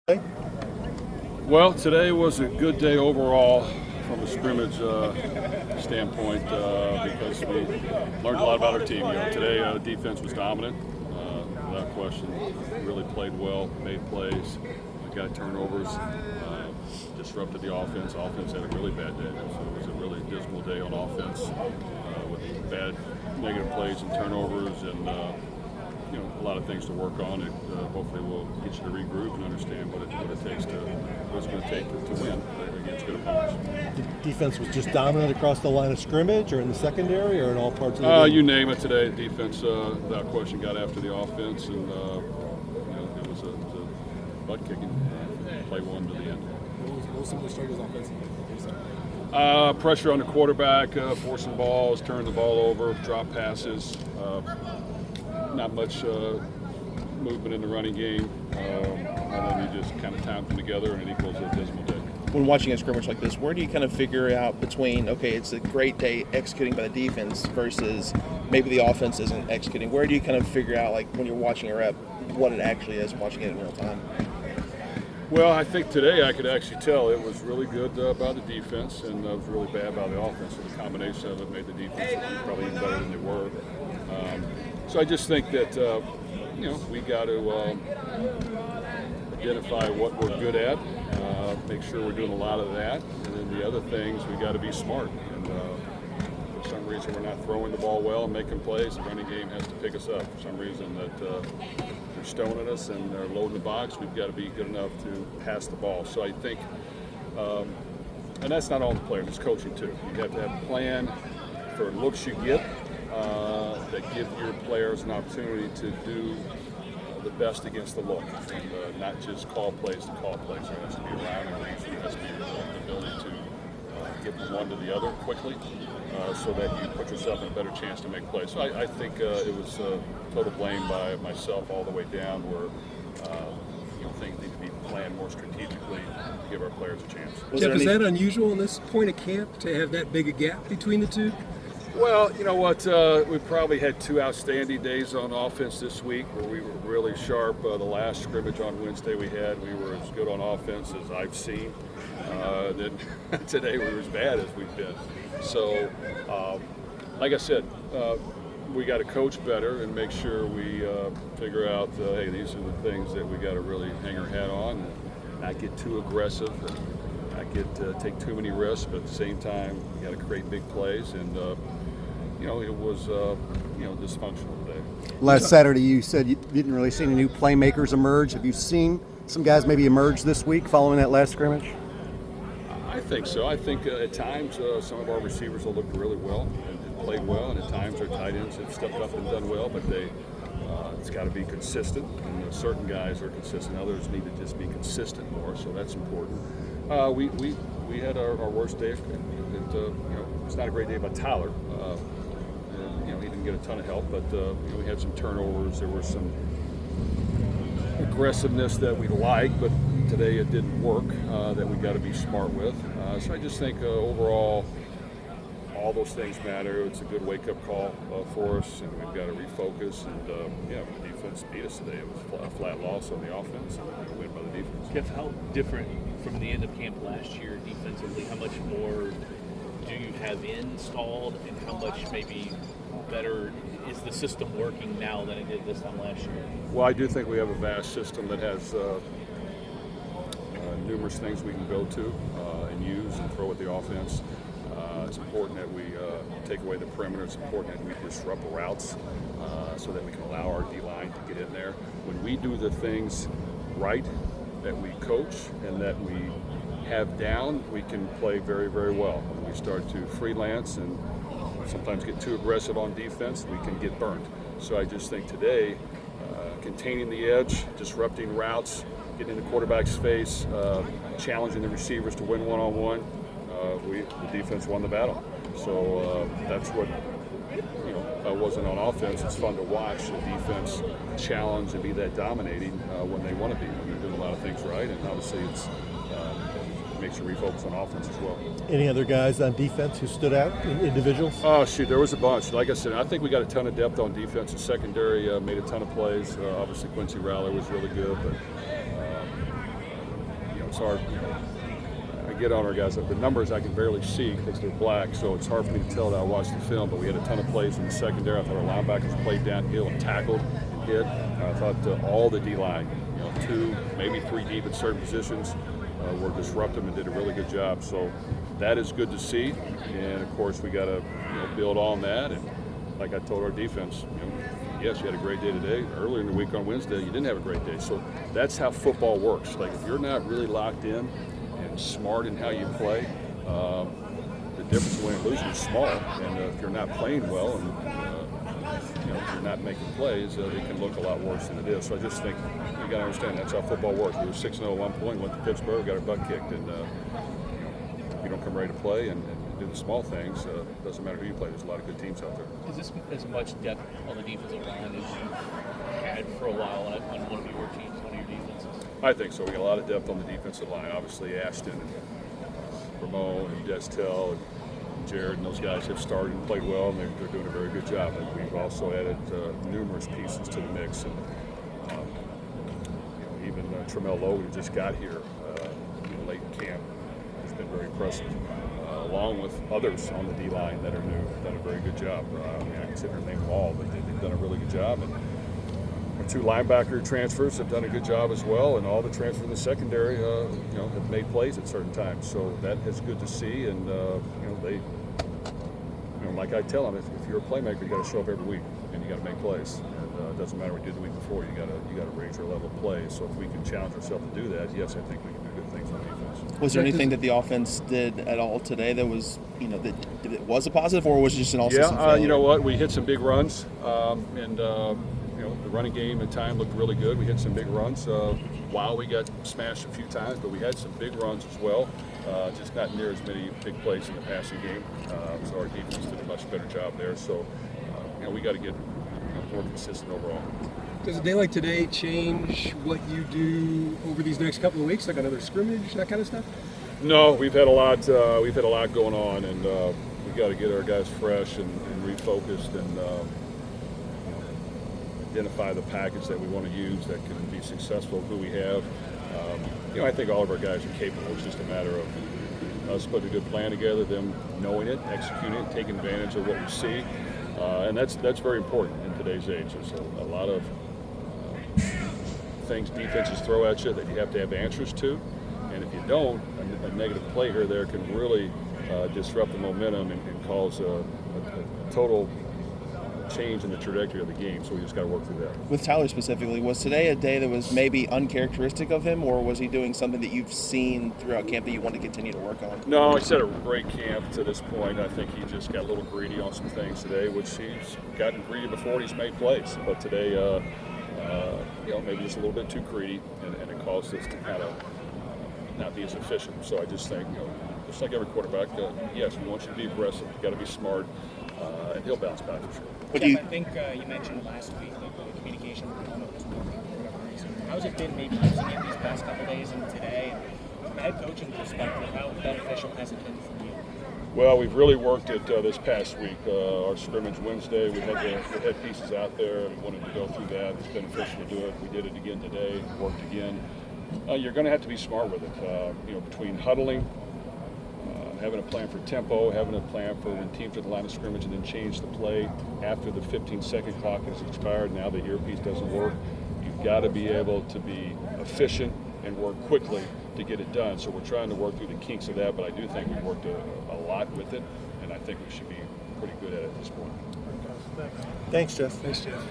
Well, today was a good day overall from a scrimmage standpoint because we learned a lot about our team. Today defense was dominant, without question. Really played well, made plays, got turnovers, disrupted the offense. Offense had a really bad day, so it was a really dismal day on offense with bad negative plays and turnovers and a lot of things to work on. Hopefully we'll get you to regroup and understand what it's going to take to win against good opponents. The defense was just dominant across the line of scrimmage, or in the secondary, or in all parts of the game? You name it today. Defense, without question, got after the offense, and it was a butt kicking. Play one to the end. What was some of the struggles offensively? Pressure on the quarterback, forcing balls, turning the ball over, drop passes. Not much movement in the running game, and then you just kind of time them together, and it equals a dismal day. When watching a scrimmage like this, where do you kind of figure out between, okay, it's a great day executing by the defense versus maybe the offense isn't executing? Where do you kind of figure out, like, when you're watching a rep, what it actually is, watching it in real time? Well, I think today I could actually tell it was really good by the defense, and it was really bad by the offense. So the combination of it made the defense probably even better than they were. So I just think that we got to identify what we're good at, make sure we're doing a lot of that, and then the other things we got to be smart. And for some reason we're not throwing the ball well and making plays. The running game has to pick us up. For some reason that they're stoning us and they're loading the box. We've got to be good enough to pass the ball. So I think, and that's not all the players. It's coaching too. You have to have a plan for looks you get. That give your players an opportunity to do the best against the look, and not just call plays to call plays. There has to be a routing, there has to be the ability to get from one to the other quickly, so that you put yourself in a better chance to make plays. So I think it was total blame by myself all the way down, where things need to be planned more strategically to give our players a chance. Jeff, is that unusual in this point of camp to have that big a gap between the two? Well, you know what? We probably had two outstanding days on offense this week where we were really sharp. The last scrimmage on Wednesday we were as good on offense as I've seen. Then today we were as bad as we've been. So, like I said, we got to coach better and make sure we figure out, hey, these are the things that we got to really hang our hat on and not get too aggressive and not take too many risks, but at the same time, we got to create big plays. And it was dysfunctional today. Last Saturday, you said you didn't really see any new playmakers emerge. Have you seen some guys maybe emerge this week following that last scrimmage? I think so. I think at times some of our receivers have looked really well and played well, and at times our tight ends have stepped up and done well, but it's got to be consistent. And certain guys are consistent. Others need to just be consistent more, so that's important. We had our worst day. It's not a great day by Tyler. He didn't get a ton of help, but we had some turnovers. There was some aggressiveness that we like, but today it didn't work. That we got to be smart with. So I just think overall, all those things matter. It's a good wake-up call for us, and we've got to refocus. And the defense beat us today. It was a flat loss on the offense, and we win by the defense. Jeff, how different from the end of camp last year defensively? How much more do you have installed, and how much maybe better is the system working now than it did this time last year? Well, I do think we have a vast system that has numerous things we can go to and use and throw at the offense. It's important that we take away the perimeter. It's important that we disrupt routes so that we can allow our D-line to get in there. When we do the things right that we coach and that we have down, we can play very, very well. When we start to freelance and sometimes get too aggressive on defense, we can get burnt. So I just think today, containing the edge, disrupting routes, getting in the quarterback's face, challenging the receivers to win one-on-one, the defense won the battle. So that's what, if I wasn't on offense, it's fun to watch the defense challenge and be that dominating when they want to be, when they're doing a lot of things right. And obviously it makes you refocus on offense as well. Any other guys on defense who stood out, individuals? Oh, shoot, there was a bunch. Like I said, I think we got a ton of depth on defense. The secondary made a ton of plays. Obviously, Quincy Rowler was really good, but it's hard. I get on our guys. The numbers I can barely see because they're black, so it's hard for me to tell that I watched the film. But we had a ton of plays in the secondary. I thought our linebackers played downhill and tackled, hit. I thought all the D-line, 2, maybe 3 deep in certain positions, were disruptive and did a really good job. So that is good to see. And of course, we got to build on that. And like I told our defense, yes, you had a great day today. Earlier in the week on Wednesday, you didn't have a great day. So that's how football works. Like if you're not really locked in and smart in how you play, the difference between winning and losing is small. And if you're not playing well and if you're not making plays, it can look a lot worse than it is. So I just think you got to understand that's how football works. We were 6-0 at one point, went to Pittsburgh, got our butt kicked, and if you don't come ready to play and do the small things, it doesn't matter who you play. There's a lot of good teams out there. Is this as much depth on the defensive line as you've had for a while on one of your teams, one of your defenses? I think so. We got a lot of depth on the defensive line. Obviously, Ashton and Brohm and Destel and Jared and those guys have started and played well, and they're doing a very good job. And we've also added numerous pieces to the mix. And even Tramel Lowe, who just got here late in camp, has been very impressive. Along with others on the D-line that are new, done a very good job. I can sit here and name them all, but they've done a really good job. And our 2 linebacker transfers have done a good job as well, and all the transfers in the secondary, have made plays at certain times. So that is good to see. And they, like I tell them, if you're a playmaker, you got to show up every week and you got to make plays. And it doesn't matter what you did the week before. You got to raise your level of play. So if we can challenge ourselves to do that, yes, I think we can do good things on defense. Was there anything that the offense did at all today that was, that was a positive, or was it just an all-season failure? You know what? We hit some big runs, and the running game at time looked really good. We hit some big runs. While we got smashed a few times, but we had some big runs as well. Just not near as many big plays in the passing game. So our defense did a much better job there. So we got to get more consistent overall. Does a day like today change what you do over these next couple of weeks, like another scrimmage, that kind of stuff? No, we've had a lot. We've had a lot going on, and we got to get our guys fresh and refocused and identify the package that we want to use that can be successful. Who we have. I think all of our guys are capable. It's just a matter of us putting a good plan together, them knowing it, executing it, taking advantage of what we see, and that's very important in today's age. There's a lot of things defenses throw at you that you have to have answers to, and if you don't, a negative play here or there can really disrupt the momentum and cause a total change in the trajectory of the game. So we just got to work through that. With Tyler specifically, was today a day that was maybe uncharacteristic of him, or was he doing something that you've seen throughout camp that you want to continue to work on? No, he's had a great camp to this point. I think he just got a little greedy on some things today, which he's gotten greedy before and he's made plays. But today, maybe just a little bit too greedy, and it caused us to kind of not be as efficient. So I just think, just like every quarterback, yes, we want you to be aggressive. You got to be smart, and he'll bounce back for sure. Jeff, I think you mentioned last week that the communication with Brohm was working for whatever reason. How's it been maybe using it these past couple days and today? And from a head coaching perspective, how beneficial has it been for you? Well, we've really worked it this past week. Our scrimmage Wednesday, we had pieces out there. We wanted to go through that. It's beneficial to do it. We did it again today, worked again. You're going to have to be smart with it. Between huddling, having a plan for tempo, having a plan for when teams are at the line of scrimmage, and then change the play after the 15-second clock has expired. Now the earpiece doesn't work. You've got to be able to be efficient and work quickly to get it done. So we're trying to work through the kinks of that, but I do think we've worked a lot with it, and I think we should be pretty good at it at this point. Thanks, Jeff. Thanks, Jeff.